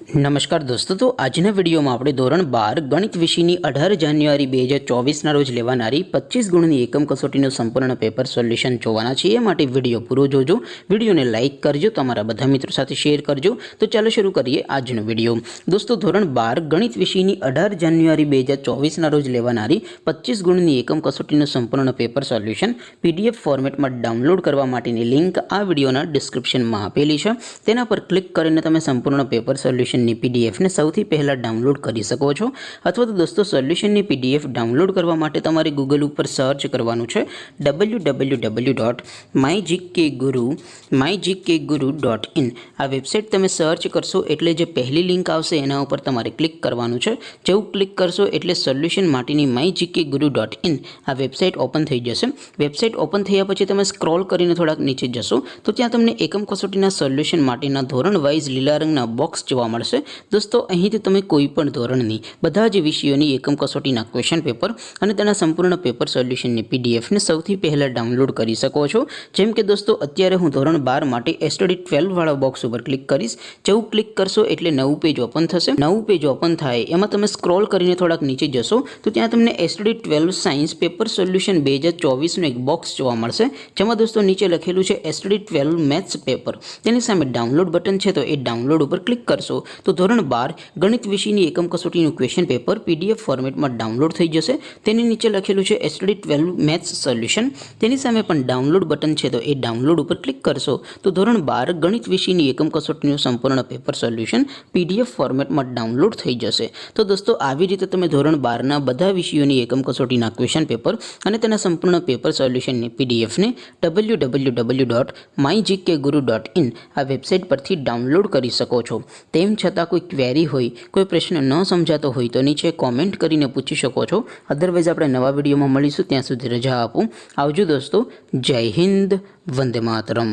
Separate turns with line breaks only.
नमस्कार दोस्तों, तो આજના વિડીયોમાં આપણે ધોરણ 12 ગણિત વિષયની 18 જાન્યુઆરી 2024ના રોજ લેવાનારી 25 ગુણની એકમ કસોટીનું સંપૂર્ણ પેપર સોલ્યુશન જોવાના છે। એ માટે વિડીયો પૂરો જોજો, વિડીયોને લાઇક કરજો, તમારા બધા મિત્રો સાથે શેર કરજો। તો ચાલો શરૂ કરીએ આજનો વિડીયો। દોસ્તો, ધોરણ 12 ગણિત વિષયની 18 જાન્યુઆરી 2024ના રોજ લેવાનારી 25 ગુણની એકમ કસોટીનું સંપૂર્ણ પેપર સોલ્યુશન પીડીએફ ફોર્મેટમાં ડાઉનલોડ કરવા માટેની લિંક આ વિડીયોના ડિસ્ક્રિપ્શનમાં આપેલી છે। તેના પર ક્લિક કરીને તમે સંપૂર્ણ પેપર સોલ્યુશન पीडीएफ ने સૌથી પહેલા ડાઉનલોડ કરી શકો છો। અથવા તો દોસ્તો, સોલ્યુશનની પીડીએફ ડાઉનલોડ કરવા માટે તમારે ગૂગલ ઉપર સર્ચ કરવાનું છે www.mygkguru.in। આ વેબસાઇટ તમે સર્ચ કરશો એટલે જે પહેલી લિંક આવશે એના ઉપર તમારે ક્લિક કરવાનું છે। જેવું ક્લિક કરશો એટલે સોલ્યુશન માટેની mygkguru.in આ વેબસાઇટ ઓપન થઈ જશે। વેબસાઇટ ઓપન થયા પછી તમે સ્ક્રોલ કરીને થોડાક નીચે જશો તો ત્યાં તમને એકમ કસોટીના સોલ્યુશન માટેના ધોરણ વાઇઝ લીલા રંગના બોક્સ જોવા મળશે। दोस्तों, અહીંથી તમે કોઈ પણ ધોરણની બધા જ વિષયોની એકમ કસોટીના ક્વેશ્ચન પેપર અને તેના સંપૂર્ણ પેપર સોલ્યુશનની પીડીએફને સૌથી પહેલા ડાઉનલોડ કરી શકો છો। જેમ કે દોસ્તો, અત્યારે હું ધોરણ 12 માટે એસટીડી 12 વાળા બોક્સ ઉપર ક્લિક કરીશ। જેવું ક્લિક કરશો એટલે નવું પેજ ઓપન થશે। નવું પેજ ઓપન થાય એમાં તમે સ્ક્રોલ કરીને થોડાક નીચે જશો તો ત્યાં તમને એસટીડી 12 સાયન્સ પેપર સોલ્યુશન 2024નું એક બોક્સ જોવા મળશે, જેમાં દોસ્તો નીચે લખેલું છે એસટીડી 12 મેથ્સ પેપર। તેની સામે ડાઉનલોડ બટન છે, તો એ ડાઉનલોડ ઉપર ક્લિક કરશો तो ધોરણ 12 ગણિત વિષયની એકમ કસોટીનું ક્વેશ્ચન પેપર પીડીએફ ફોર્મેટમાં ડાઉનલોડ થઈ જશે। તેની નીચે લખેલું છે એસટીડી 12 મેથ્સ સોલ્યુશન। તેની સામે પણ ડાઉનલોડ બટન છે, તો એ ડાઉનલોડ ઉપર ક્લિક કરશો તો ધોરણ 12 ગણિત વિષયની એકમ કસોટીનું સંપૂર્ણ પેપર સોલ્યુશન પીડીએફ ફોર્મેટમાં ડાઉનલોડ થઈ જશે। તો દોસ્તો, આવી રીતે તમે ધોરણ 12ના બધા વિષયોની એકમ કસોટીના ક્વેશ્ચન પેપર અને તેના સંપૂર્ણ પેપર સોલ્યુશનની પીડીએફને www.mygkguru.in આ વેબસાઇટ પરથી ડાઉનલોડ કરી શકો છો। તેમ છતાં कोई क्वेरी होय, कोई प्रश्न न समझातो होय तो नीचे कॉमेंट करीने पूछी शको छो। अदरवाइज आपणे नवा विडियोमां मळीशुं, त्यां सुधी रजा आपो। आवजो दोस्तों। जय हिंद, वंदे मातरम।